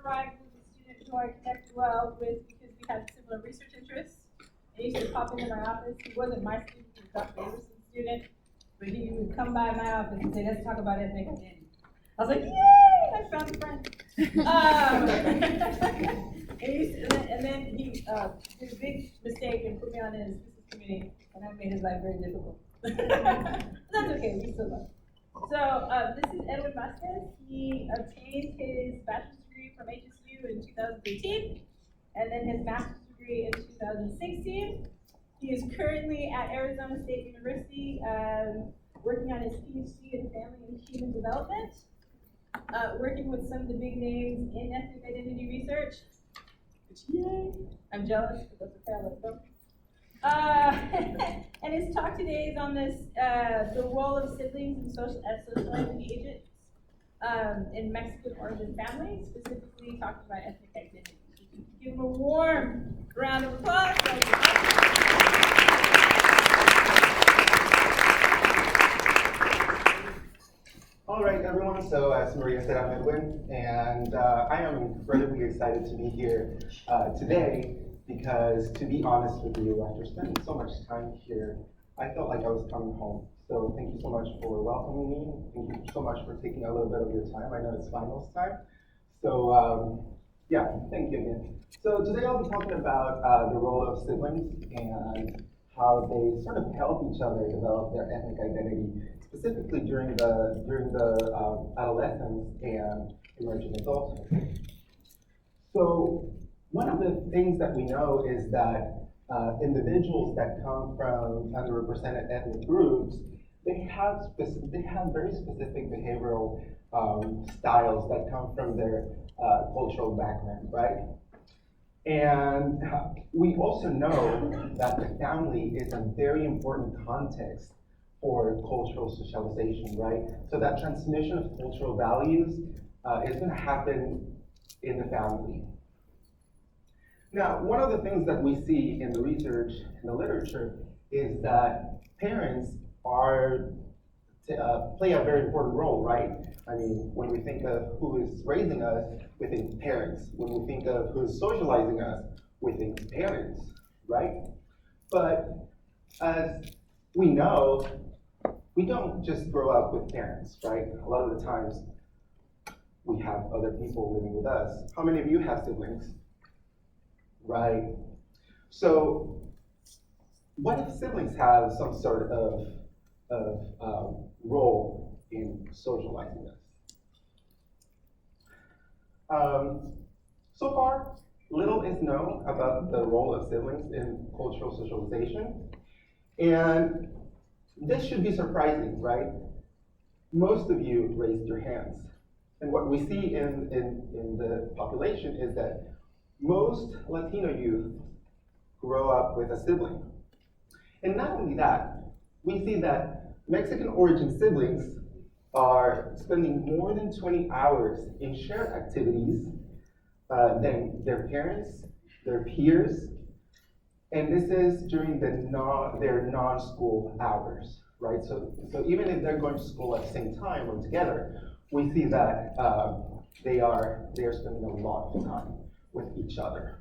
Ryan was a student who I connected well with because we had similar research interests. He used to pop into my office. He wasn't my student, he was Dr. Anderson's student, but he would come by my office and say, let's talk about ethnic identity. I was like, yay, I found a friend. And then he did a big mistake and put me on his business committee, and that made his life very difficult. That's okay, we still love him. So this is Edwin Vazquez. He obtained his bachelor's degree from HSU in 2013, and then his master's degree in 2016. He is currently at Arizona State University working on his Ph.D. in family and human development, working with some of the big names in ethnic identity research. Yay! I'm jealous, but that's okay, I love them. And his talk today is on this, the role of siblings and as socializing agents in Mexican origin families, specifically talking about ethnic identity. Give him a warm round of applause. All right, everyone. So as Maria said, I'm Edwin, and I am incredibly excited to be here today because, to be honest with you, after spending so much time here, I felt like I was coming home. So thank you so much for welcoming me. Thank you so much for taking a little bit of your time. I know it's finals time. So yeah, thank you again. So today I'll be talking about the role of siblings and how they sort of help each other develop their ethnic identity, specifically during the adolescence and emerging adulthood. So one of the things that we know is that individuals that come from underrepresented ethnic groups, they have very specific behavioral styles that come from their cultural background, right? And we also know that the family is a very important context for cultural socialization, right? So that transmission of cultural values is going to happen in the family. Now, one of the things that we see in the research and the literature is that parents play a very important role, right? I mean, when we think of who is raising us, we think parents. When we think of who is socializing us, we think parents, right? But as we know, we don't just grow up with parents, right? A lot of the times, we have other people living with us. How many of you have siblings? Right? So, what if siblings have some sort of role in socializing us? So far, little is known about the role of siblings in cultural socialization. And this should be surprising, right? Most of you raised your hands. And what we see in the population is that most Latino youth grow up with a sibling. And not only that, we see that Mexican origin siblings are spending more than 20 hours in shared activities than their parents, their peers, and this is during their non-school hours, right? So even if they're going to school at the same time or together, we see that they are spending a lot of time with each other.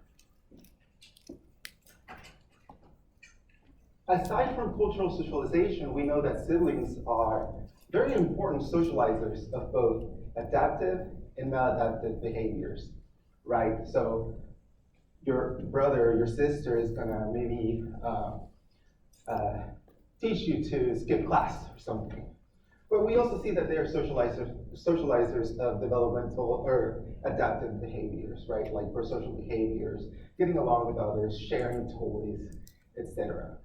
Aside from cultural socialization, we know that siblings are very important socializers of both adaptive and maladaptive behaviors, right? So your brother or your sister is gonna maybe teach you to skip class or something. But we also see that they are socializers of developmental or adaptive behaviors, right? Like prosocial behaviors, getting along with others, sharing toys, etc.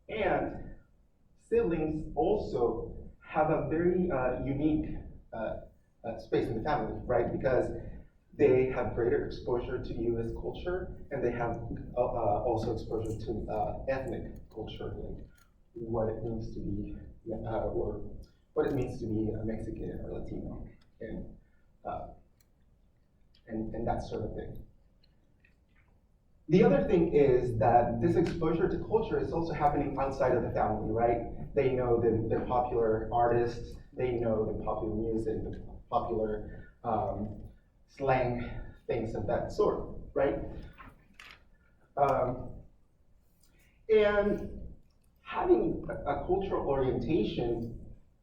And siblings also have a very unique space in the family, right? Because they have greater exposure to U.S. culture, and they have also exposure to ethnic culture, like what it means to be, or what it means to be a Mexican or Latino, and that sort of thing. The other thing is that this exposure to culture is also happening outside of the family, right? They know the popular artists, they know the popular music, the popular slang, things of that sort, right? And having a cultural orientation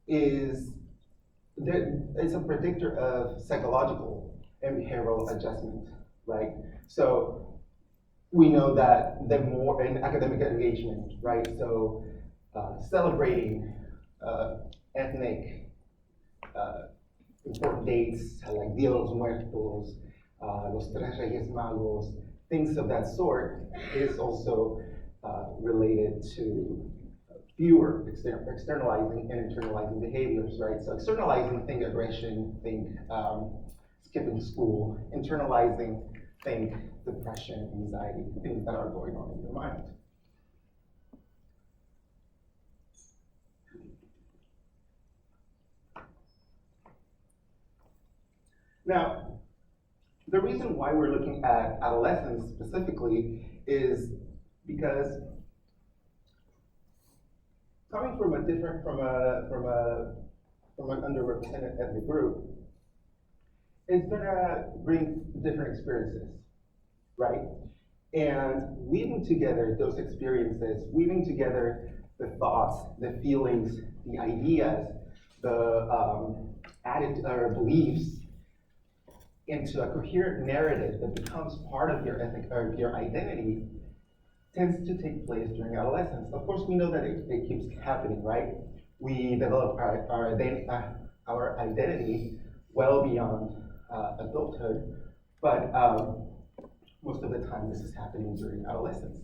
is a predictor of psychological and behavioral adjustment, right? So we know that the more in academic engagement, right? So celebrating ethnic important dates like Dia de los Muertos, Los Tres Reyes Magos, things of that sort is also related to fewer externalizing and internalizing behaviors, right? So externalizing, think aggression, think skipping school. Internalizing, think depression, anxiety, things that are going on in your mind. Now, the reason why we're looking at adolescence specifically is because coming from an underrepresented ethnic group, it's gonna bring different experiences, right? And weaving together those experiences, weaving together the thoughts, the feelings, the ideas, the beliefs into a coherent narrative that becomes part of your ethnic or your identity tends to take place during adolescence. Of course, we know that it keeps happening, right? We develop our identity well beyond adulthood, but most of the time this is happening during adolescence.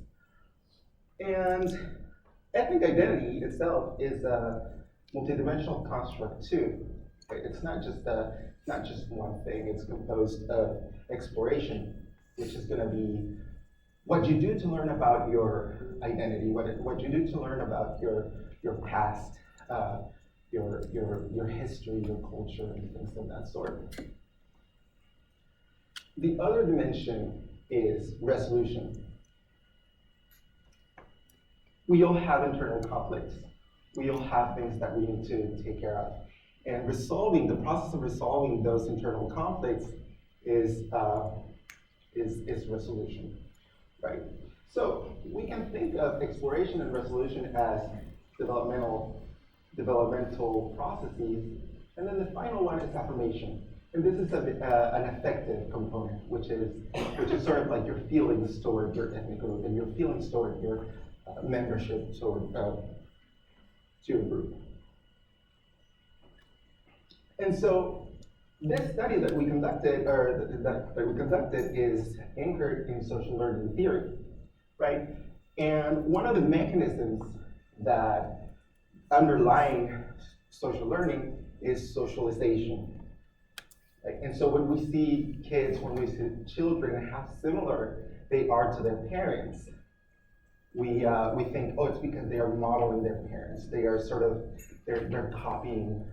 And ethnic identity itself is a multidimensional construct too. It's not just one thing. It's composed of exploration, which is going to be what you do to learn about your identity, what you do to learn about your past, your history, your culture, and things of that sort. The other dimension is resolution. We all have internal conflicts. We all have things that we need to take care of. And the process of resolving those internal conflicts is resolution, right? So we can think of exploration and resolution as developmental processes, and then the final one is affirmation. And this is an affective component, which is sort of like your feelings toward your ethnic group and your feelings toward your membership toward to your group. And so this study that we conducted, is anchored in social learning theory, right? And one of the mechanisms that underlying social learning is socialization. Right? And so when we see kids, when we see children, how similar they are to their parents, we think, oh, it's because they are modeling their parents. They are they're copying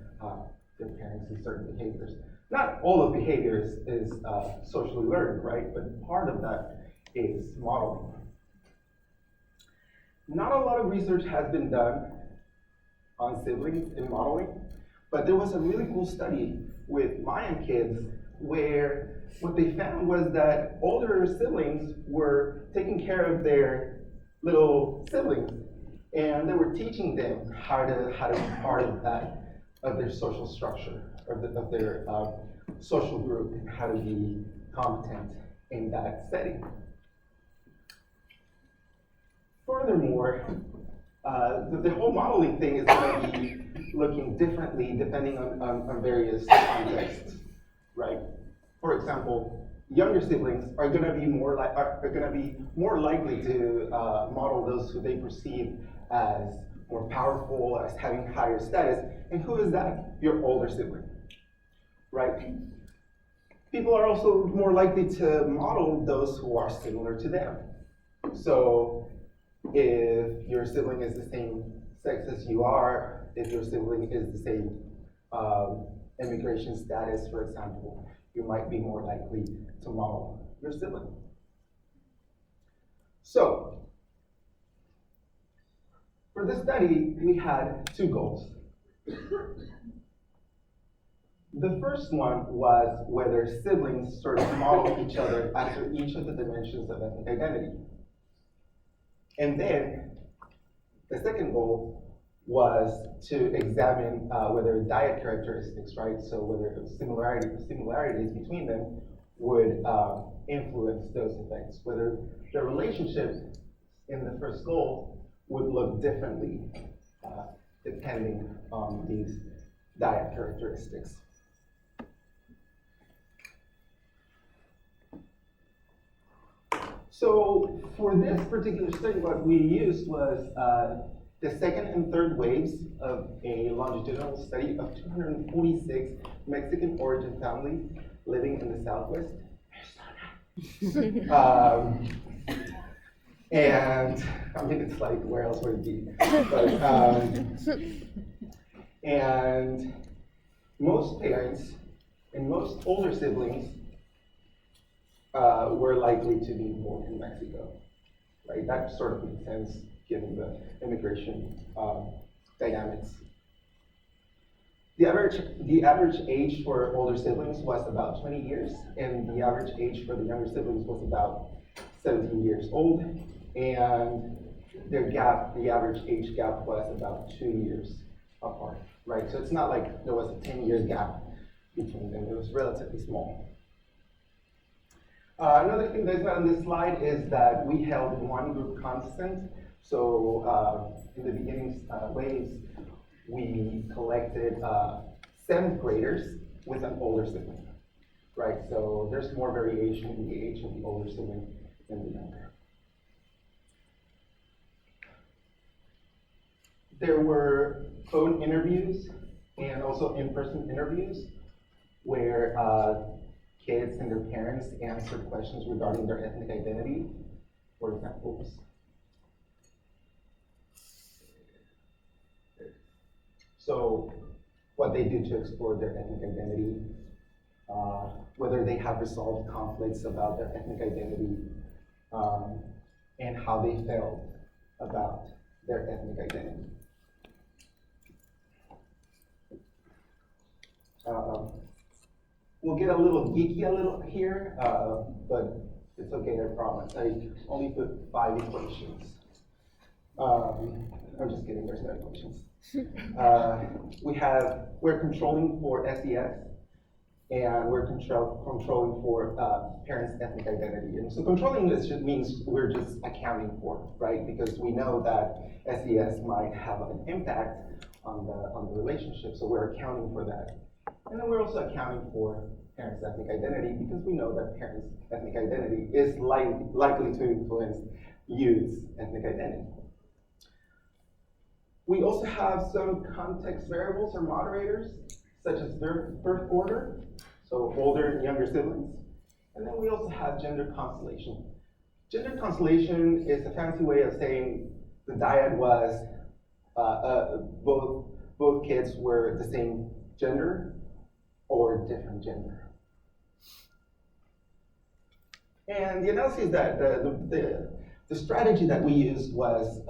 their parents in certain behaviors. Not all of behavior is socially learned, right? But part of that is modeling. Not a lot of research has been done on siblings in modeling, but there was a really cool study with Mayan kids where what they found was that older siblings were taking care of their little siblings, and they were teaching them how to be part of their social structure, of their social group, and how to be competent in that setting. Furthermore, the whole modeling thing is going to be looking differently depending on various contexts, right? For example, younger siblings are going to be more likely to model those who they perceive as more powerful, as having higher status. And who is that? Your older sibling, right? People are also more likely to model those who are similar to them. So if your sibling is the same sex as you are, if your sibling is the same immigration status, for example, you might be more likely to model your sibling. So, for this study, we had two goals. The first one was whether siblings sort of model each other after each of the dimensions of ethnic identity. And then the second goal was to examine whether diet characteristics, right? So whether similarities between them would influence those effects, whether the relationship in the first goal would look differently depending on these diet characteristics. So for this particular study, what we used was the second and third waves of a longitudinal study of 246 Mexican origin families living in the Southwest. And I mean, it's like, where else would it be? But, and most parents and most older siblings were likely to be born in Mexico, right? That sort of makes sense given the immigration dynamics. The average age for older siblings was about 20 years, and the average age for the younger siblings was about 17 years old, and their gap, the average age gap was about 2 years apart, right? So it's not like there was a 10-year gap between them, it was relatively small. Another thing that's not on this slide is that we held one group constant. So in the beginning waves, we collected 7th graders with an older sibling, right? So there's more variation in the age of the older sibling than the younger. There were phone interviews and also in-person interviews where kids and their parents answered questions regarding their ethnic identity. For example, so what they do to explore their ethnic identity, whether they have resolved conflicts about their ethnic identity, and how they felt about their ethnic identity. We'll get a little geeky here, but it's okay, I promise. I only put 5 equations. I'm just kidding, there's no equations. We're controlling for SES, and we're controlling for parents' ethnic identity. And so controlling this just means we're just accounting for it, right? Because we know that SES might have an impact on the relationship, so we're accounting for that. And then we're also accounting for parents' ethnic identity because we know that parents' ethnic identity is likely to influence youth's ethnic identity. We also have some context variables or moderators, such as birth order, so older and younger siblings. And then we also have gender constellation. Gender constellation is a fancy way of saying the dyad was both kids were the same gender or different gender. And the analysis that the strategy that we used was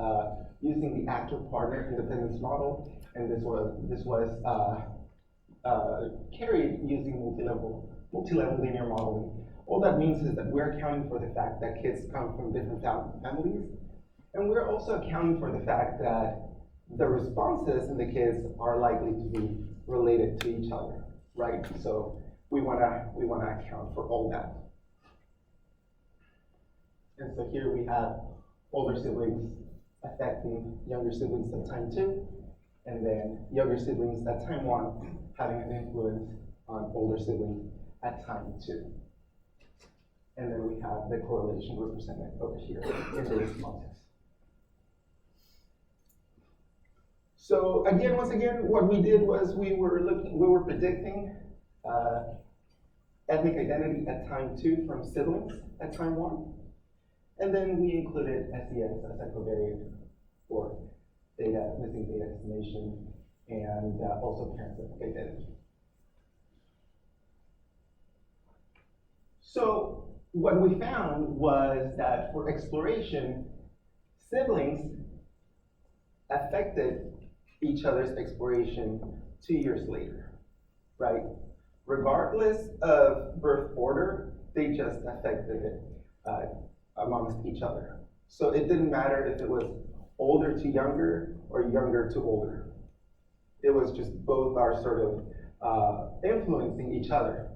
using the actor-partner independence model, and this was carried using multi-level linear modeling. All that means is that we're accounting for the fact that kids come from different families, and we're also accounting for the fact that the responses in the kids are likely to be related to each other, right? So we wanna account for all that. And so here we have older siblings affecting younger siblings at time 2, and then younger siblings at time 1 having an influence on older siblings at time 2. And then we have the correlation represented over here in the responses. So again, once again, what we did was we were predicting ethnic identity at time 2 from siblings at time 1. And then we included SES as a covariate for missing data estimation, and also parents' ethnic identity. So what we found was that for exploration, siblings affected each other's exploration 2 years later, right? regardless of birth order, they just affected it amongst each other. So it didn't matter if it was older to younger or younger to older. It was just both are sort of influencing each other.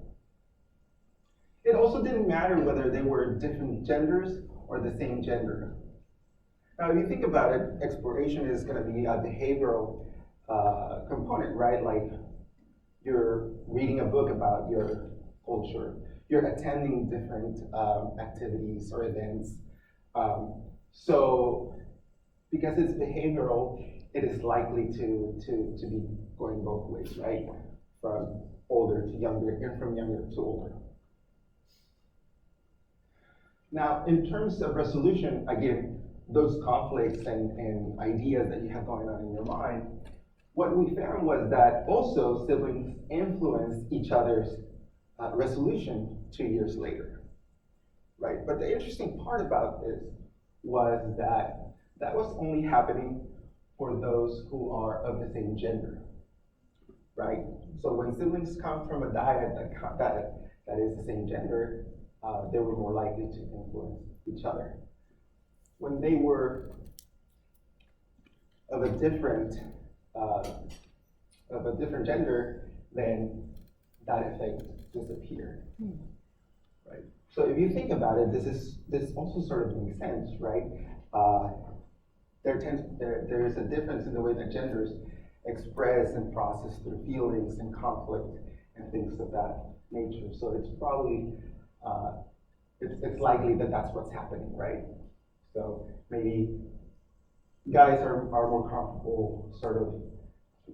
It also didn't matter whether they were different genders or the same gender. Now, if you think about it, exploration is going to be a behavioral component, right? Like you're reading a book about your culture, you're attending different activities or events. So, because it's behavioral, it is likely to be going both ways, right? From older to younger and from younger to older. Now, in terms of resolution, again, those conflicts and ideas that you have going on in your mind, what we found was that also siblings influence each other's resolution 2 years later, right? But the interesting part about this was that that was only happening for those who are of the same gender, right? So when siblings come from a dyad that is the same gender, they were more likely to influence each other. When they were of a different gender, then that effect disappeared, right? So if you think about it, this also sort of makes sense, right? There is a difference in the way that genders express and process their feelings and conflict and things of that nature. So it's probably it's likely that that's what's happening, right? So maybe guys are more comfortable sort of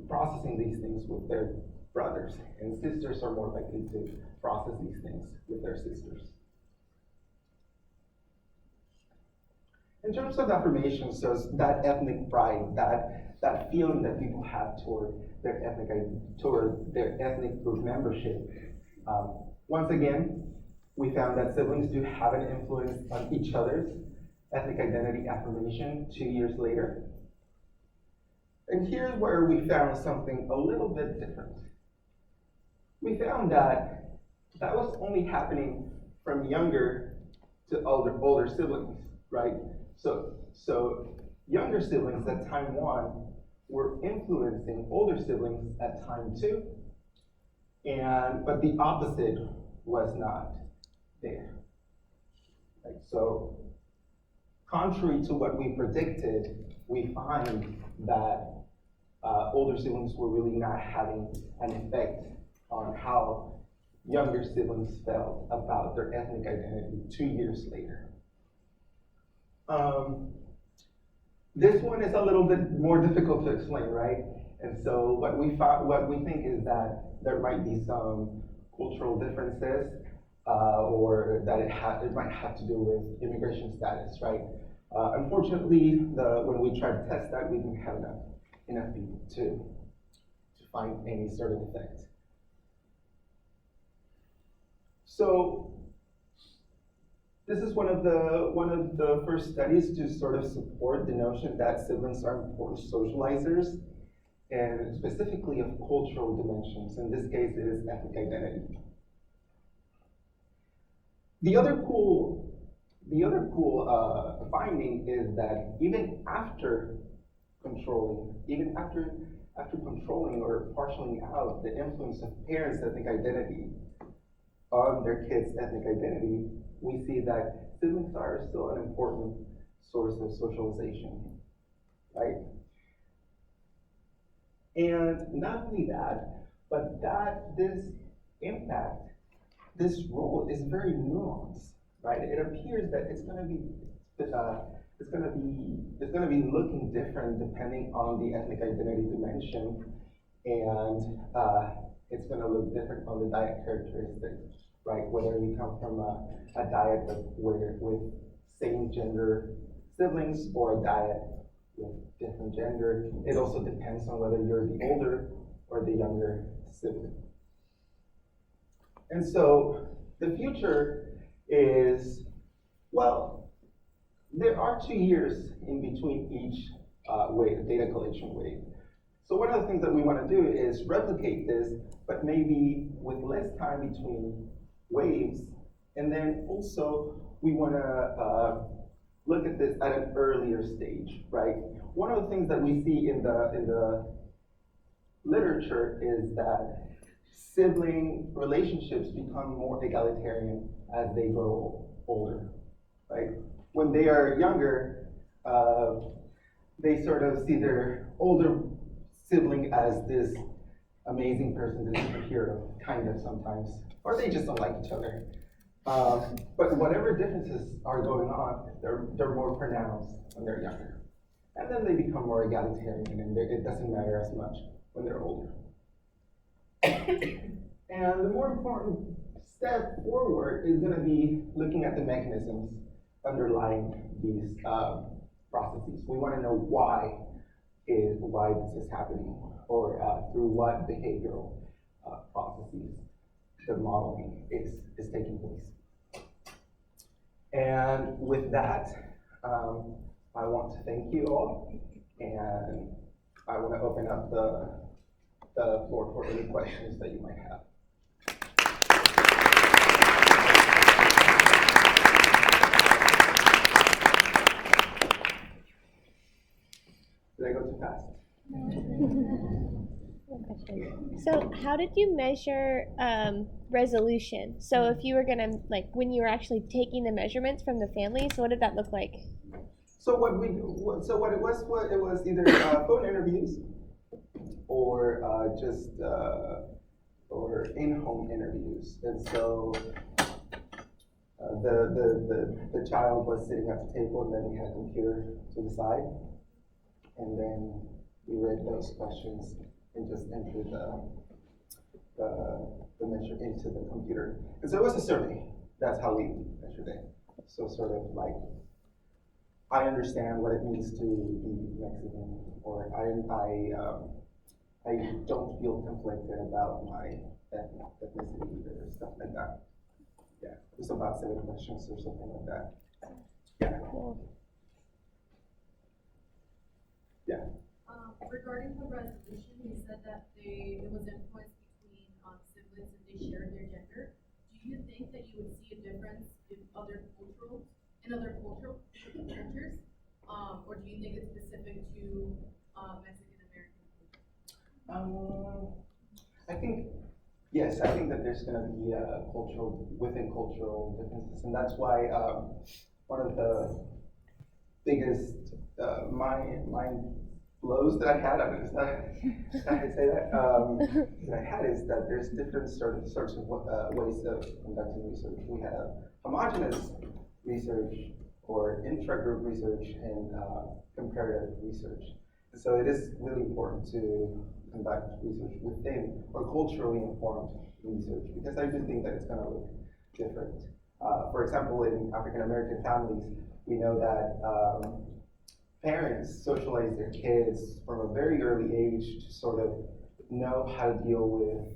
processing these things with their brothers, and sisters are more likely to process these things with their sisters. In terms of affirmation, so that ethnic pride, that feeling that people have toward their ethnic group membership. Once again, we found that siblings do have an influence on each other's ethnic identity affirmation 2 years later. And here's where we found something a little bit different. We found that that was only happening from younger to older siblings, right? So younger siblings at time 1 were influencing older siblings at time 2, but the opposite was not there. Right? So contrary to what we predicted, we find that older siblings were really not having an effect on how younger siblings felt about their ethnic identity 2 years later. This one is a little bit more difficult to explain, right? And so what we think is that there might be some cultural differences, or that it might have to do with immigration status, right? Unfortunately, when we tried to test that, we didn't have enough people to find any sort of effect. So this is one of the first studies to sort of support the notion that siblings are important socializers, and specifically of cultural dimensions. In this case, it is ethnic identity. The other cool finding is that even after controlling or partialing out the influence of parents' ethnic identity on their kids' ethnic identity, we see that siblings are still an important source of socialization, right? And not only that, but this role is very nuanced, right? It appears that it's going to be looking different depending on the ethnic identity dimension, and it's going to look different on the diet characteristics, right? Whether you come from a diet with same gender siblings or a diet with different gender. It also depends on whether you're the older or the younger sibling. And so the future is, well, there are 2 years in between each data collection wave. So one of the things that we want to do is replicate this, but maybe with less time between waves. And then also we want to look at this at an earlier stage, right? One of the things that we see in the literature is that sibling relationships become more egalitarian as they grow older, right? When they are younger, they sort of see their older sibling as this amazing person, this superhero, kind of sometimes, or they just don't like each other. But whatever differences are going on, they're more pronounced when they're younger. And then they become more egalitarian, and it doesn't matter as much when they're older. And the more important step forward is going to be looking at the mechanisms underlying these processes. We want to know why this is happening, or through what behavioral processes the modeling is taking place. And with that, I want to thank you all, and I want to open up the floor for any questions that you might have. Did I go too fast? So how did you measure resolution? So if you were gonna, like, when you were actually taking the measurements from the families, what did that look like? So what it was either phone interviews or or in-home interviews. And so the child was sitting at the table, and then we had a computer to the side, and then we read those questions and just entered the measure into the computer. And so it was a survey. That's how we measured it. So sort of like, I understand what it means to be Mexican, or I don't feel conflicted about my ethnicity or stuff like that. Yeah, it was about 7 questions or something like that. Yeah. Cool. Yeah. Regarding the resolution, you said that it was influenced between siblings and they shared their gender. Do you think that you would see a difference in other cultures, or do you think it's specific to Mexican American culture? I think, yes, I think that there's going to be within cultural differences, and that's why one of the biggest mind blows that I had, I mean, it's not, I can say that, that I had is that there's different sorts of ways of conducting research. We have homogeneous research, or intra-group research, and comparative research. And so it is really important to conduct research within, or culturally informed research, because I do think that it's going to look different. For example, in African American families, we know that parents socialize their kids from a very early age to sort of know how to deal with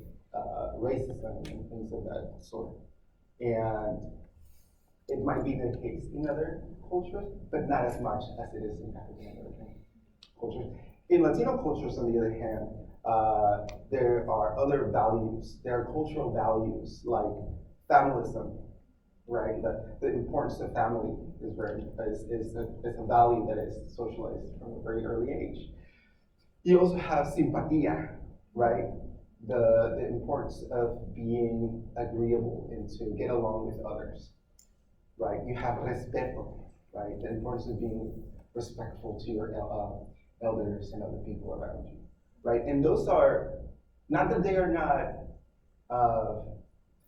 racism and things of that sort. And it might be the case in other cultures, but not as much as it is in African American cultures. In Latino cultures, on the other hand, there are other values. There are cultural values like familism, right? The importance of family is a value that is socialized from a very early age. You also have simpatía, right? The importance of being agreeable and to get along with others, right? You have respeto, right? The importance of being respectful to your elders and other people around you, right? And those are, not that they are not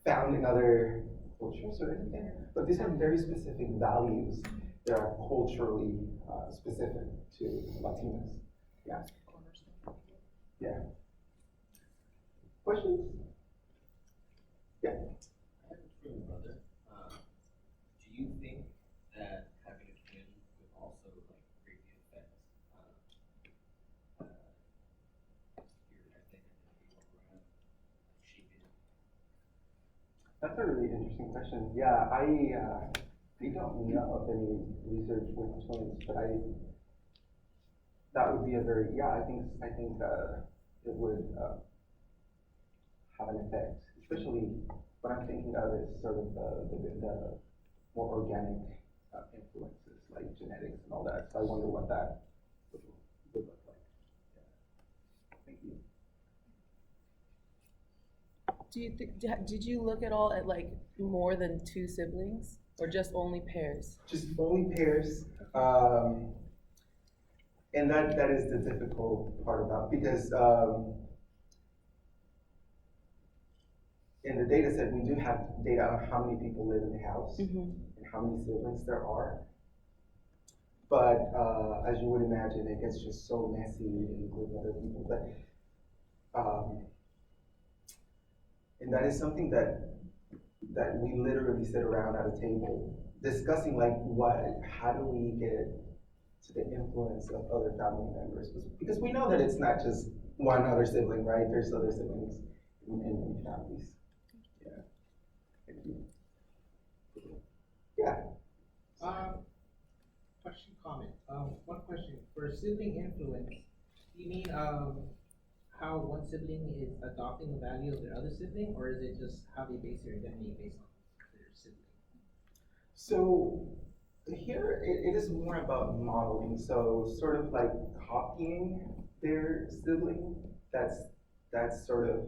found in other cultures or anything, but these are very specific values that are culturally specific to Latinos. Yeah. Yeah. Questions? Yeah. I have a twin brother. Do you think that having a twin would also greatly affect your ethnic identity or shape it? That's a really interesting question. Yeah, I don't know of any research with twins, but that would be a very, yeah, I think it would have an effect, especially what I'm thinking of is sort of the more organic influences like genetics and all that. So I wonder what that would look like. Yeah. Thank you. Did you look at all at like more than 2 siblings or just only pairs? Just only pairs, and that is the difficult part about, because in the data set, we do have data on how many people live in the house and how many siblings there are. But as you would imagine, it gets just so messy with other people. But and that is something that we literally sit around at a table discussing, like, how do we get to the influence of other family members? Because we know that it's not just one other sibling, right? There's other siblings in many families. Yeah. Thank you. Yeah. Question, comment. One question. For sibling influence, do you mean how one sibling is adopting the value of their other sibling, or is it just how they base their identity based on their sibling? So here it is more about modeling. So sort of like copying their sibling. That's sort of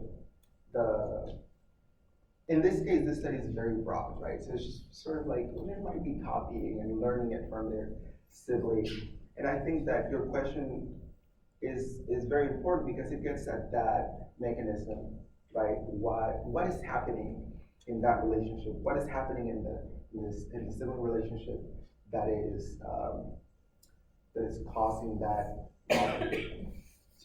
in this case, this study is very broad, right? So it's just sort of like, well, they might be copying and learning it from their sibling. And I think that your question is very important because it gets at that mechanism, right? What is happening in that relationship? What is happening in the sibling relationship that is causing that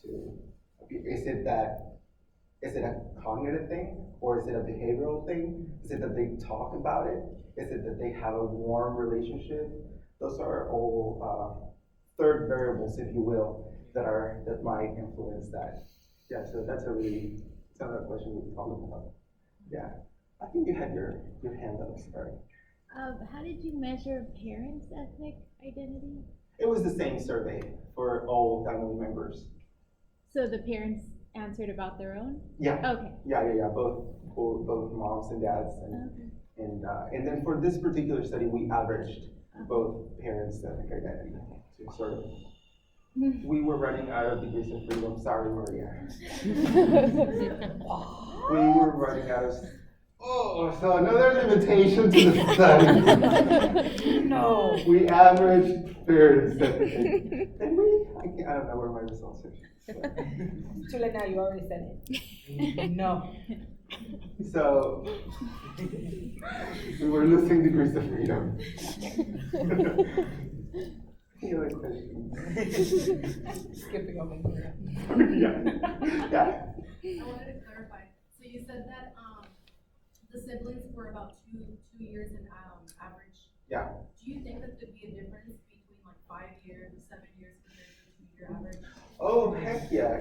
to appear? Is it a cognitive thing, or is it a behavioral thing? Is it that they talk about it? Is it that they have a warm relationship? Those are all third variables, if you will, that might influence that. Yeah, so that's another question we can talk about. Yeah, I think you had your hand up, sorry. How did you measure parents' ethnic identity? It was the same survey for all family members. So the parents answered about their own? Yeah. Okay. Yeah. Both moms and dads, and then for this particular study, we averaged both parents' ethnic identity to sort of. We were running out of degrees of freedom. Sorry, Maria. We were running out of. Oh, so another limitation to the study. No. We averaged parents' ethnic identity. And I don't know where my results are. Too late now, you already said it. No. So, we were losing degrees of freedom. Any other questions? Skipping over here. Yeah. I wanted to clarify. So you said that the siblings were about two years in average. Yeah. Do you think that there'd be a difference between like 5 years or 7 years compared to a 2-year average? Oh, heck yeah.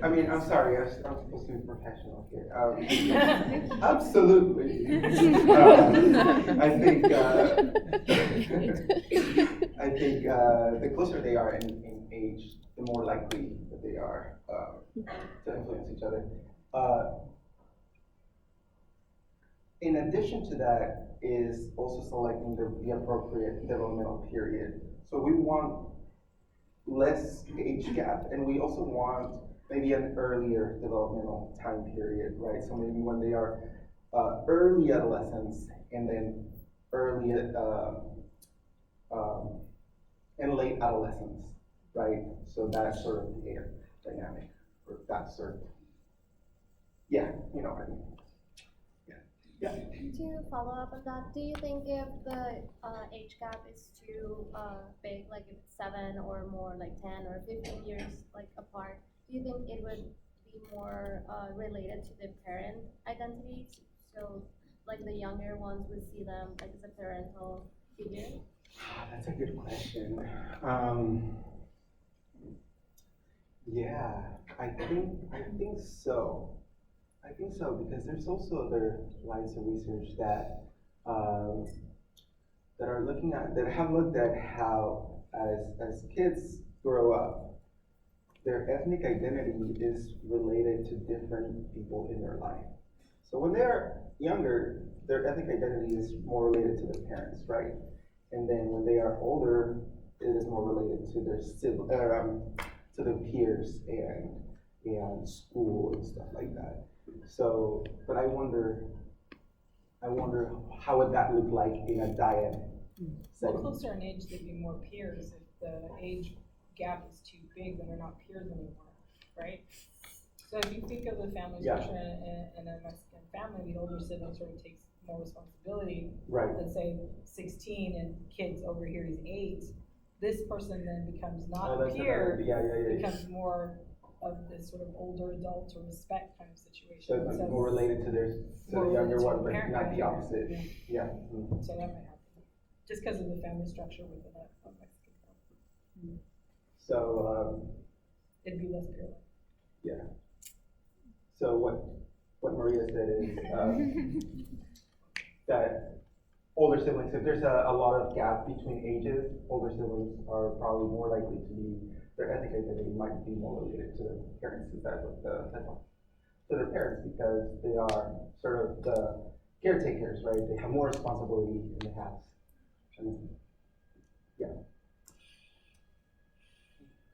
I'm sorry, I'm supposed to be professional here. Absolutely. I think the closer they are in age, the more likely that they are to influence each other. In addition to that is also selecting the appropriate developmental period. So we want less age gap, and we also want maybe an earlier developmental time period, right? So maybe when they are early adolescence and then early and late adolescence, right? So that's sort of the dynamic, or that sort of, yeah, you know what I mean. Yeah. To follow up on that, do you think if the age gap is too big, like if it's 7 or more, like 10 or 15 years like apart, do you think it would be more related to the parent identities? So like the younger ones would see them like as a parental figure? That's a good question. Yeah, I think so. I think so, because there's also other lines of research that have looked at how as kids grow up, their ethnic identity is related to different people in their life. So when they're younger, their ethnic identity is more related to their parents, right? And then when they are older, it is more related to their to their peers and school and stuff like that. So, but I wonder how would that look like in a dyad Well, setting? closer in age, they'd be more peers. If the age gap is too big, then they're not peers anymore, right? So if you think of the family Yeah. structure in a Mexican family, the older sibling sort of takes more responsibility. Right. Let's say 16 and kids over here is 8. This person then becomes not Oh, a that's peer, another, yeah. becomes more of this sort of older adult or respect kind of situation. So it's like more related to more the younger related to one, a but parent not the figure. opposite. Yeah. Yeah. Mhm. So that might happen, just because of the family structure within a Mexican family. So, It'd be less peer-like. yeah. So what Maria said is, that older siblings, if there's a lot of gap between ages, older siblings are probably more likely to be, their ethnic identity might be more related to their parents instead of to their parents, because they are sort of the caretakers, right? They have more responsibility in the house. And, yeah.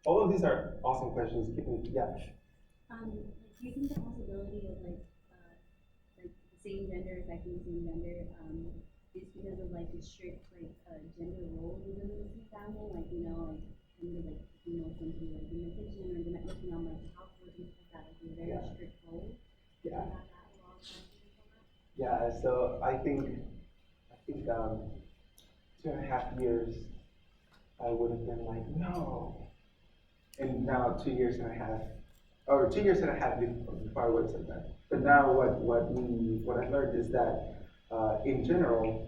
All of these are awesome questions. Yeah. Do you think the possibility of like the same gender affecting the same gender, is because of like the strict gender roles within the family, like like kind of like females can be like in the kitchen or working on like housework and stuff like that, like a very strict role. Yeah. Have that a lot of time? Yeah. So I think 2.5 years, I would have been like, no. And now 2 years and a half, or 2 years and a half before I would have said that. But now what I learned is that in general,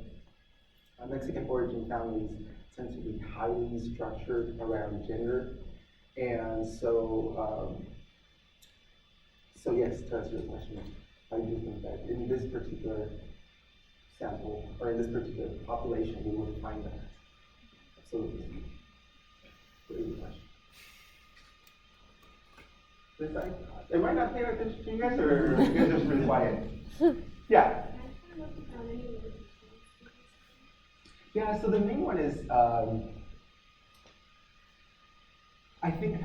Mexican origin families tend to be highly structured around gender. And so, so yes, to answer your question, I do think that in this particular sample, or in this particular population, we would find that. Absolutely. Very good question. This side? Am I not paying attention to you guys, or are you guys just really quiet? Yeah. Yeah, so the main one is, I think,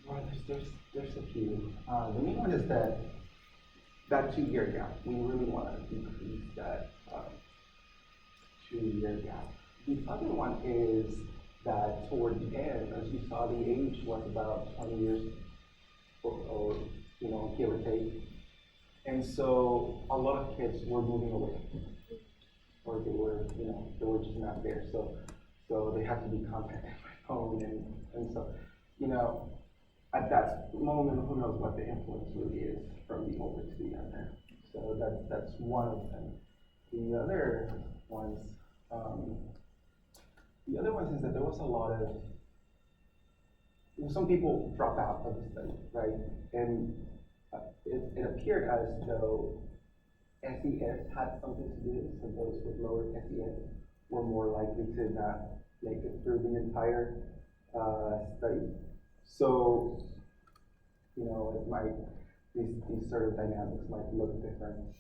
well, there's a few. The main one is that 2-year gap. We really want to decrease that 2-year gap. The other one is that toward the end, as you saw, the age was about 20 years, or give or take. And so a lot of kids were moving away, or they were just not there. So they had to be contacted by phone, and so, at that moment, who knows what the influence really is from the older to the younger. So that's one of them. The other ones is that there was a lot of, some people drop out of the study, right? And it appeared as though SES had something to do, so those with lower SES were more likely to not make it through the entire study. So, these sort of dynamics might look different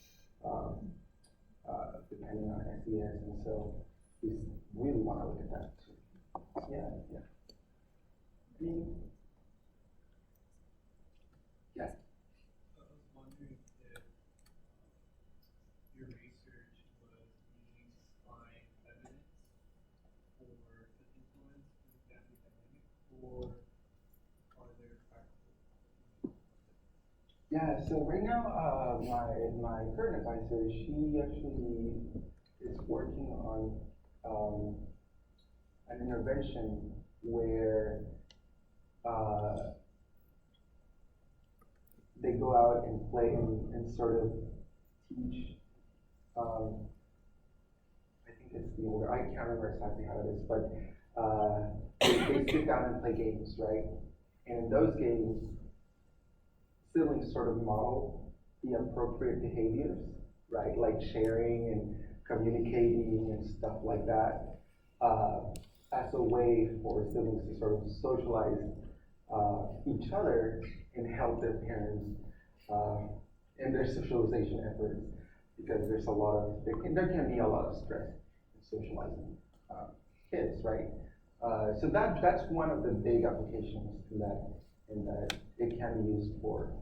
depending on SES, and so we really want to look at that too. Yeah. Yes. I was wondering if your research was needing to find evidence for the influence of the family dynamic, or are there practical? Yeah, so right now, my current advisor, she actually is working on an intervention where they go out and play and sort of teach. I think it's the older, I can't remember exactly how it is, but they sit down and play games, right? And in those games, siblings sort of model the appropriate behaviors, right? Like sharing and communicating and stuff like that, as a way for siblings to sort of socialize each other and help their parents in their socialization efforts, because there's a lot of, there can be a lot of stress in socializing kids, right? So that's one of the big applications in that it can be used for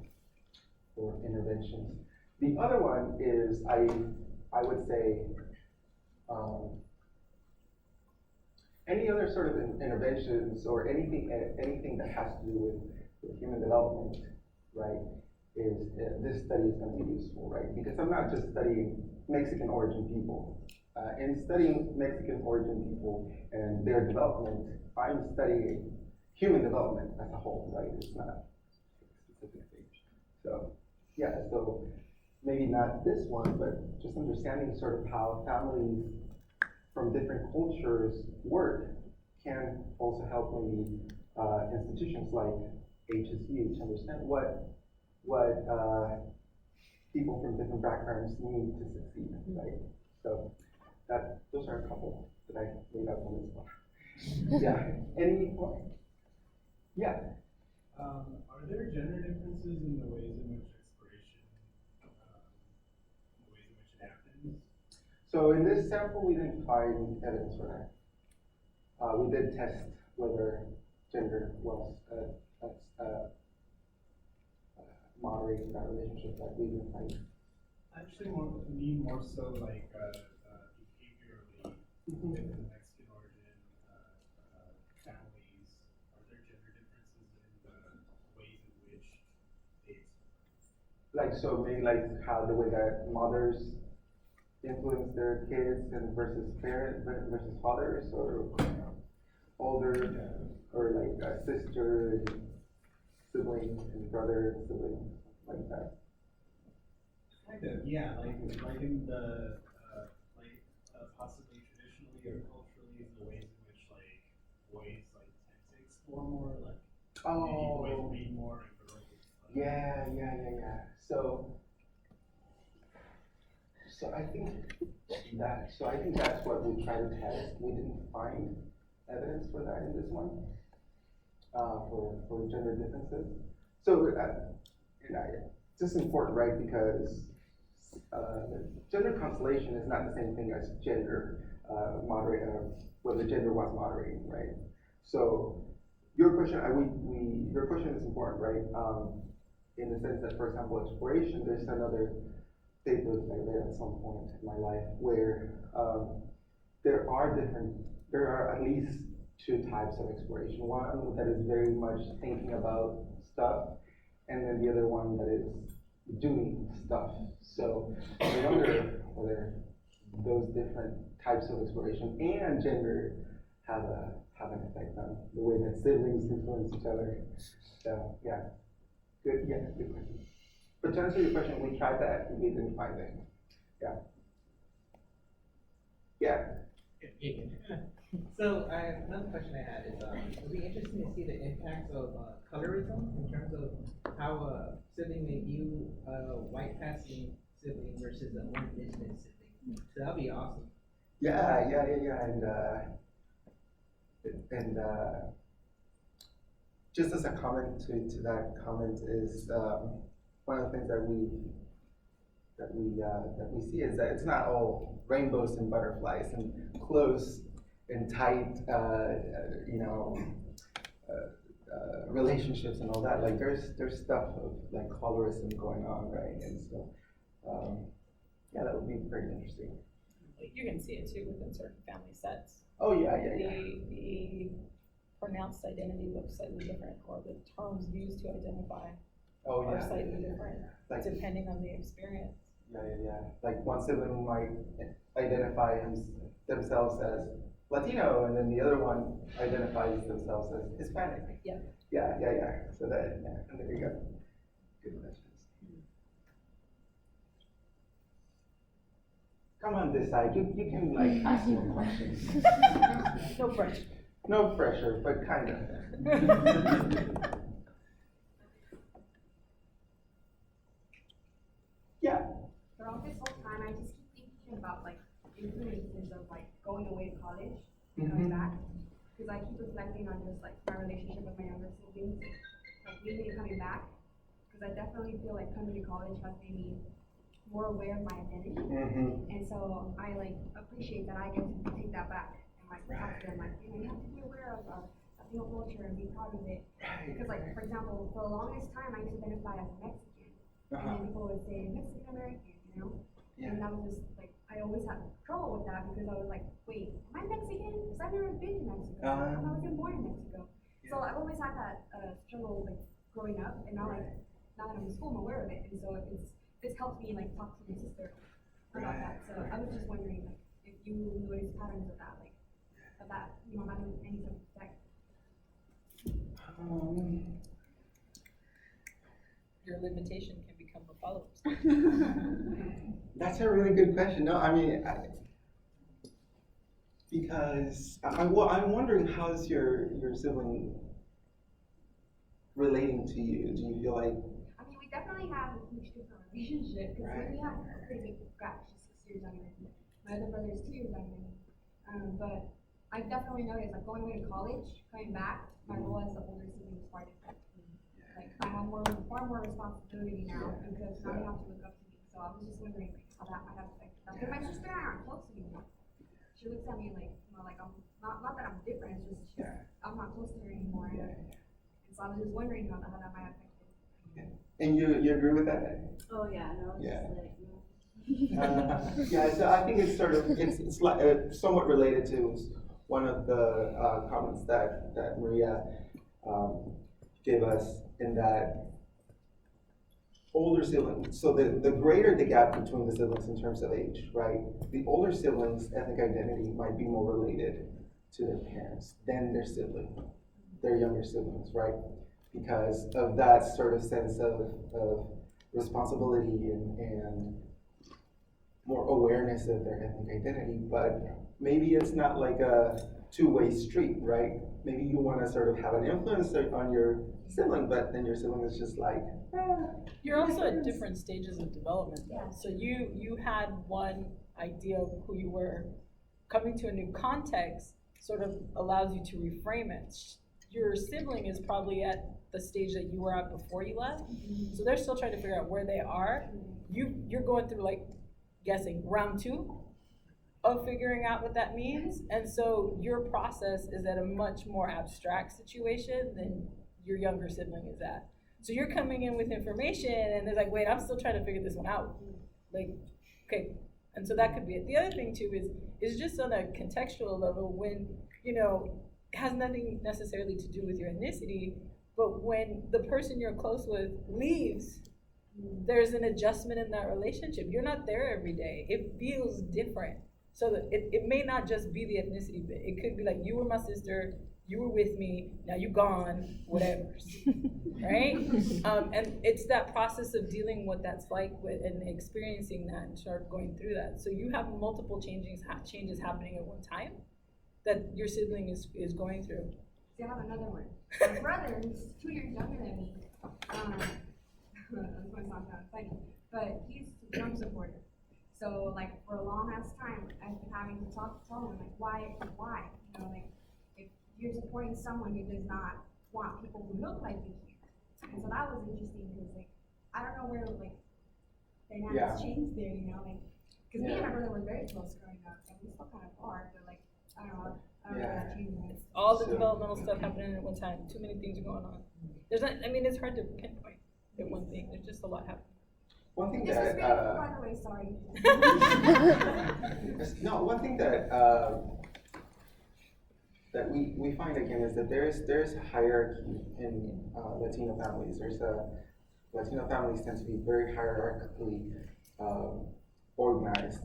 interventions. The other one is, I would say, any other sort of interventions or anything that has to do with human development, right, this study is going to be useful, right? Because I'm not just studying Mexican origin people. In studying Mexican origin people and their development, I'm studying human development as a whole, right? It's not a specific thing. So, yeah, so maybe not this one, but just understanding sort of how families from different cultures work can also help maybe institutions like HSU to understand what people from different backgrounds need to succeed, right? So those are a couple that I made up on this one. Yeah. Any? Yeah. Are there gender differences in the ways in which exploration, the ways in which it happens? So in this sample, we didn't find evidence for that. We did test whether gender was moderating that relationship, but we didn't find it. Actually, more so like behaviorally within the Mexican origin families. Are there gender differences in the ways in which they Like, so maybe like how the way that mothers influence their kids and versus parents versus fathers, or older, or like a sister and sibling and brother and sibling, like that. kind of, yeah, like in the possibly traditionally or culturally, the ways in which like boys like tend to explore more, like maybe boys read more and girls. Yeah. So I think that's what we try to test. We didn't find evidence for that in this one, for gender differences. So it's just important, right? Because gender constellation is not the same thing as gender whether gender was moderating, right? So your question, your question is important, right? In the sense that, for example, exploration, there's another paper that I read at some point in my life where there are at least two types of exploration. One that is very much thinking about stuff, and then the other one that is doing stuff. So I wonder whether those different types of exploration and gender have an effect on the way that siblings influence each other. So yeah, good question. But to answer your question, we tried that and we didn't find it. Yeah. Yeah. So another question I had is, it would be interesting to see the impacts of colorism in terms of how a sibling may view a white passing sibling versus a more indigenous sibling. So that'd be awesome. Yeah, and just as a comment to that comment is one of the things that we see is that it's not all rainbows and butterflies and close and tight, relationships and all that. Like there's stuff of like colorism going on, right? And so, yeah, that would be very interesting. You can see it too within certain family sets. Oh yeah. The pronounced identity looks slightly different, or the terms used to identify are slightly different, like, depending on the experience. Yeah. Like one sibling might identify themselves as Latino, and then the other one identifies themselves as Hispanic. Yeah. So that, and there you go. Good questions. Come on this side, you can like ask more questions. No pressure. No pressure, but kind of. Yeah. Throughout this whole time, I just keep thinking about like influences of like going away to college and coming back. because I keep reflecting on just like my relationship with my younger siblings, like leaving and coming back, because I definitely feel like coming to college has made me more aware of my identity, and so I like appreciate that I get to take that back and like talk to them like, you know, you have to be aware of Latino culture and be proud of it, because like for example, for the longest time I used to identify as Mexican, and then people would say Mexican American, you know, and that was just like I always had trouble with that because I was like, wait, am I Mexican? Because I've never been to Mexico. I'm not even born in Mexico. So I've always had that struggle like growing up, and now like now that I'm in school, I'm aware of it, and so it's helped me like talk to my sister about that. So I was just wondering like if you notice patterns of that, like of that, you know, having any sort of effect. Your limitation can become a follow-up. That's a really good question. No, I mean, because I'm wondering how's your sibling relating to you? Do you feel like? I mean, we definitely have a huge different relationship because we have a pretty big gap. She's 6 years younger than me. My other brother is 2 years younger than me. But I definitely noticed, like going away to college, coming back, my role as the older sibling is far different. Like I have far more responsibility now because now they have to look up to me. So I was just wondering like, how that might have affected them. Because my sister and I aren't close anymore. She looks at me like, you know, like I'm not that I'm different. It's just I'm not close to her anymore. And so I was just wondering how that might affect it. And you agree with that? Oh yeah, no, it's just like, so I think it's sort of it's like somewhat related to one of the comments that Maria gave us, in that older siblings. So the greater the gap between the siblings in terms of age, right? The older siblings' ethnic identity might be more related to their parents than their younger siblings, right? Because of that sort of sense of responsibility and more awareness of their ethnic identity. But maybe it's not like a two-way street, right? Maybe you want to sort of have an influence on your sibling, but then your sibling is just like, You're also at different stages of development though. So you had one idea of who you were. Coming to a new context sort of allows you to reframe it. Your sibling is probably at the stage that you were at before you left. So they're still trying to figure out where they are. You're going through like, guessing, round 2 of figuring out what that means. And so your process is at a much more abstract situation than your younger sibling is at. So you're coming in with information and they're like, wait, I'm still trying to figure this one out. Like, okay. And so that could be it. The other thing too is just on a contextual level, when, you know, it has nothing necessarily to do with your ethnicity, but when the person you're close with leaves, there's an adjustment in that relationship. You're not there every day. It feels different. So that it may not just be the ethnicity bit. It could be like, you were my sister, you were with me, now you gone, whatever, right? And it's that process of dealing with what that's like and experiencing that and start going through that. So you have multiple changes happening at one time that your sibling is going through. See, I have another one. My brother, who's 2 years younger than me, that's going to sound kind of funny, but he's a Trump supporter. So like for a long ass time, I've been having to tell him like, why? You know, like if you're supporting someone who does not want people who look like you here. And so that was interesting because like I don't know where like dynamics changed there, you know, like because me and my brother were very close growing up, and we still kind of are, but like I don't know that changed. All the developmental stuff happening at one time. Too many things are going on. There's not. I mean, it's hard to pinpoint at one thing. There's just a lot happening. One thing This that, is really, by the way, sorry. no, one thing that that we find again is that there's hierarchy in Latino families. Latino families tend to be very hierarchically organized,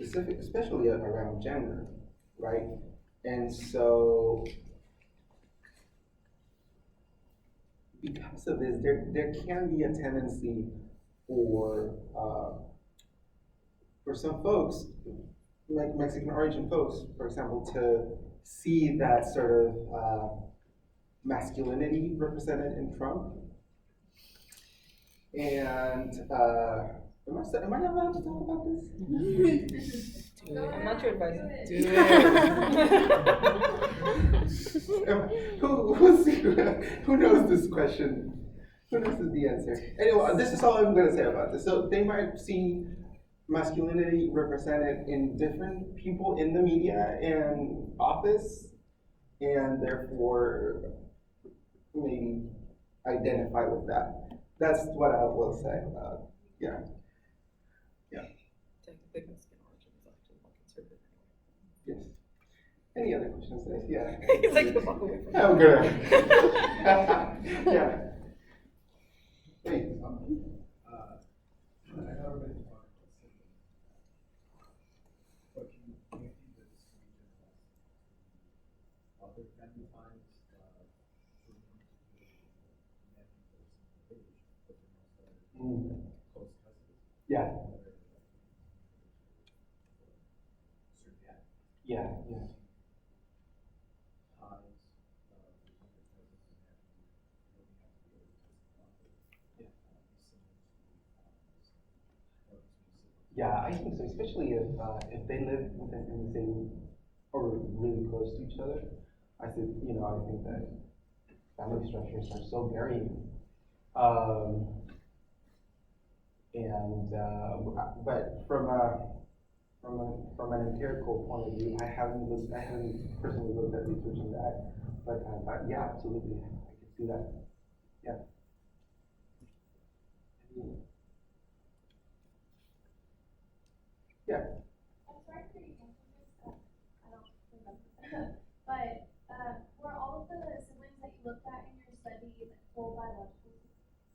especially around gender, right? And so because of this, there can be a tendency for some folks, like Mexican origin folks, for example, to see that sort of masculinity represented in Trump, and Am I not allowed to talk about this? I'm not your advisor. Who knows this question? Who knows the answer? Anyway, this is all I'm going to say about this. So they might see masculinity represented in different people in the media and office, and therefore maybe identify with that. That's what I will say. Yeah. Yes. Any other questions? Yeah. He's like, walk away from I'm good. Yeah. Hey. I know everybody's talking about siblings, but can you see this region as other family ties, for close cousins? Yeah. Yeah. Yeah. Yeah, I think so, especially if they live in the same or really close to each other. I think, I think that family structures are so varying. But from an empirical point of view, I haven't personally looked at research on that, but yeah, absolutely, I can see that. Yeah. Yeah. I'm sorry for the answer, I don't remember. But were all of the siblings that you looked at in your study full biological?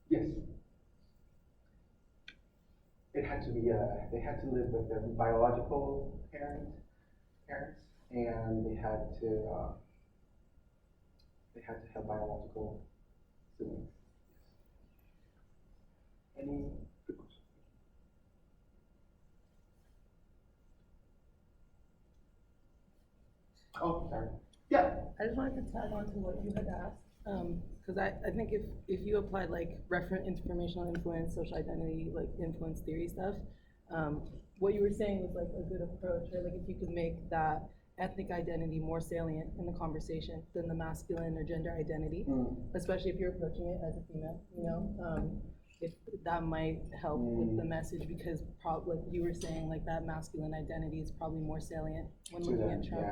Yes. It had to be. They had to live with their biological parents, and they had to have biological siblings. Any good questions? Oh, sorry. Yeah. I just wanted to tag on to what you had asked, because I think if you applied like informational influence, social identity, like influence theory stuff, what you were saying was like a good approach, right? Like if you could make that ethnic identity more salient in the conversation than the masculine or gender identity, especially if you're approaching it as a female, if that might help with the message, because like you were saying, like that masculine identity is probably more salient when looking at Trump,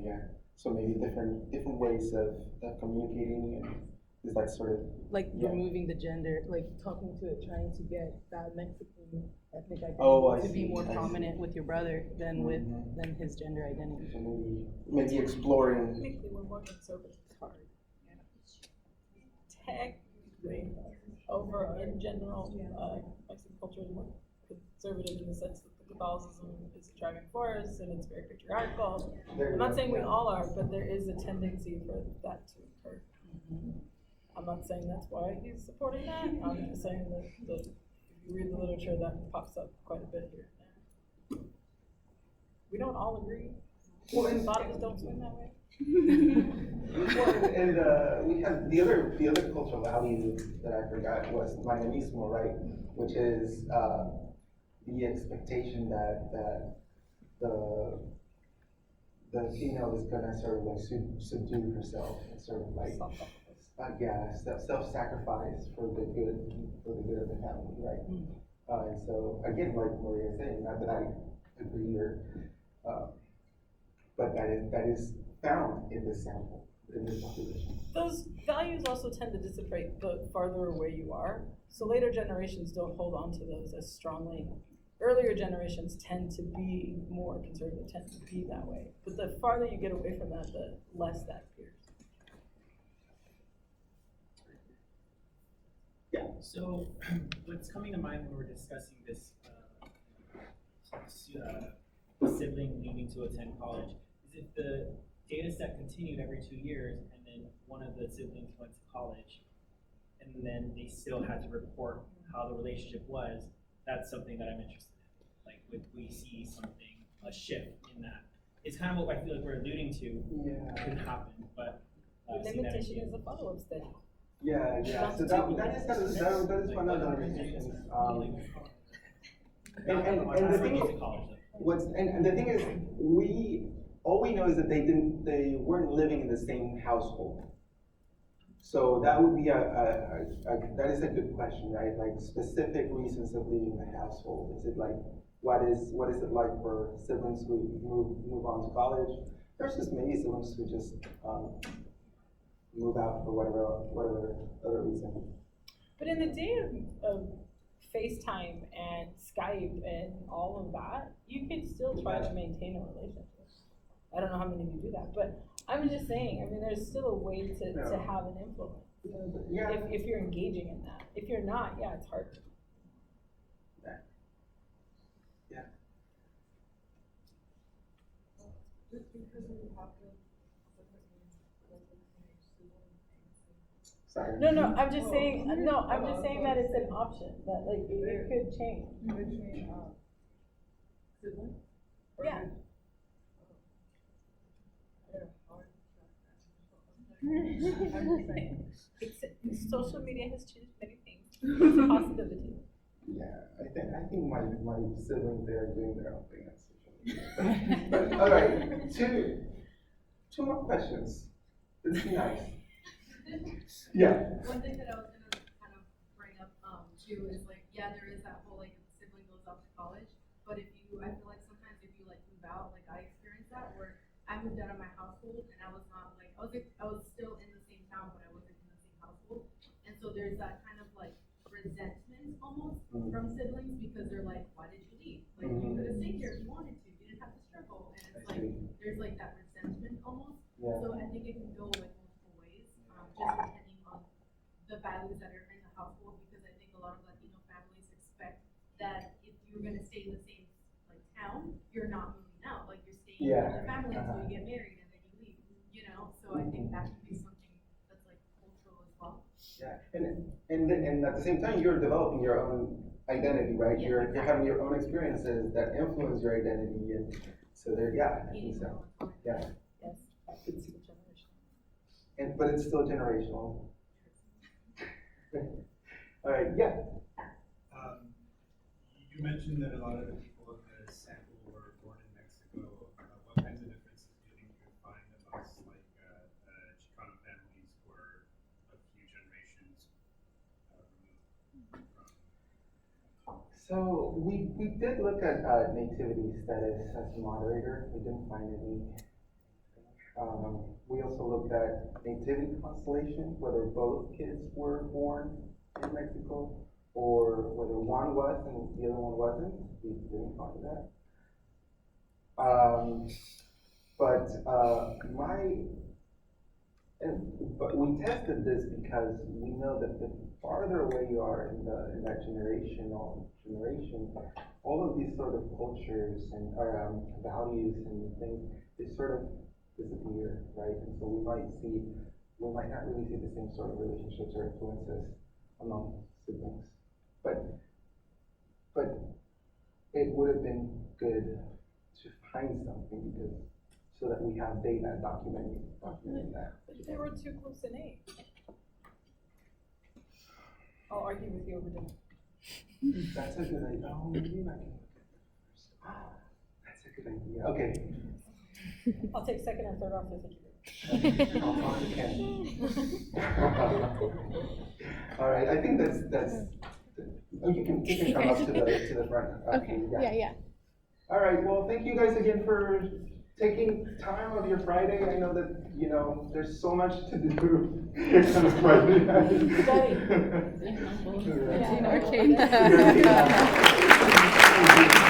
Yeah. So maybe different ways of communicating, and is that sort of like removing the gender, like talking to it, trying to get that Mexican ethnic identity to be more prominent with your brother than than his gender identity. So maybe exploring. Technically, we're more conservative. It's hard. Technically, over in general, Mexican culture is more conservative in the sense that the Catholicism is a driving force and it's very patriarchal. I'm not saying we all are, but there is a tendency for that to occur. I'm not saying that's why he's supporting that. I'm just saying that if you read the literature, that pops up quite a bit here. We don't all agree. Well, and a lot of us don't swim that way. Well, and we have the other cultural value that I forgot was mañanismo, right? Which is the expectation that the female is gonna sort of like subdue herself and sort of like self-sacrifice for the good of the family, right? And so again, like Maria is saying, not that I agree but that is found in this sample, in this population. Those values also tend to dissipate the farther away you are. So later generations don't hold on to those as strongly. Earlier generations tend to be more conservative, tend to be that way. But the farther you get away from that, the less that appears. Yeah. So what's coming to mind when we're discussing this sibling leaving to attend college is if the data set continued every 2 years and then one of the siblings went to college and then they still had to report how the relationship was, that's something that I'm interested in. Like, would we see something, a shift in that? It's kind of what I feel like we're alluding to could happen, but the limitation is a follow-up study. Yeah. So that is one of the limitations. And the thing is, and the thing is, all we know is that they weren't living in the same household. So that would be that is a good question, right? Like specific reasons of leaving the household. Is it like, what is it like for siblings who move on to college versus maybe siblings who just move out for whatever other reason? But in the day of FaceTime and Skype and all of that, you can still try to maintain a relationship. I don't know how many of you do that, but I'm just saying, I mean, there's still a way to have an influence. Yeah. If you're engaging in that. If you're not, yeah, it's hard. Yeah. Just because we have to. Sorry. No, I'm just saying, I'm just saying that it's an option, that like, it could change. Yeah. Social media has changed many things. It's a possibility. Yeah, I think my siblings, they're doing their own thing on social media. But all right, two more questions. Let's be nice. Yeah. One thing that I was gonna kind of bring up too is like, yeah, there is that whole like sibling goes off to college, but I feel like sometimes if you like move out, like I experienced that where I moved out of my household and I was not like I was still in the same town, but I wasn't in the same household, and so there's that kind of like resentment almost from siblings because they're like, why did you leave? Like you could have stayed here if you wanted to, you didn't have to struggle, and it's like there's like that resentment almost. Yeah. So I think it can go like multiple ways, just depending on the values that are in the household, because I think a lot of Latino families expect that if you're gonna stay in the same like town, you're not moving out, like you're staying with the family until you get married and then you leave, you know. So I think that can be something that's like cultural as well. Yeah, and at the same time, you're developing your own identity, right? Yeah, You're having your own experiences that influence your identity, and so there, yeah, I think so. Yeah. Yes, it's generational. But it's still generational. All right, yeah. You mentioned that a lot of the people in the sample were born in Mexico. What kinds of differences do you think you would find amongst like Chicano families who are a few generations removed from? So we did look at nativity status as a moderator. We didn't find any. We also looked at nativity constellation, whether both kids were born in Mexico or whether one was and the other one wasn't. We didn't find that. But we tested this because we know that the farther away you are in that generation, all of these sort of cultures and values and things, they sort of disappear, right? And so we might not really see the same sort of relationships or influences among siblings. But it would have been good to find something so that we have data documenting that. But they were too close in age. I'll argue with you over dinner. That's a good idea. Oh, maybe I can look at that first. That's a good idea. Okay. I'll take second or third off the I'll talk to Ken. All right, I think that's. Oh, you can come up to the front. Okay. Yeah. All right. Well, thank you guys again for taking time of your Friday. I know that there's so much to do on a Friday night. Study. Yeah.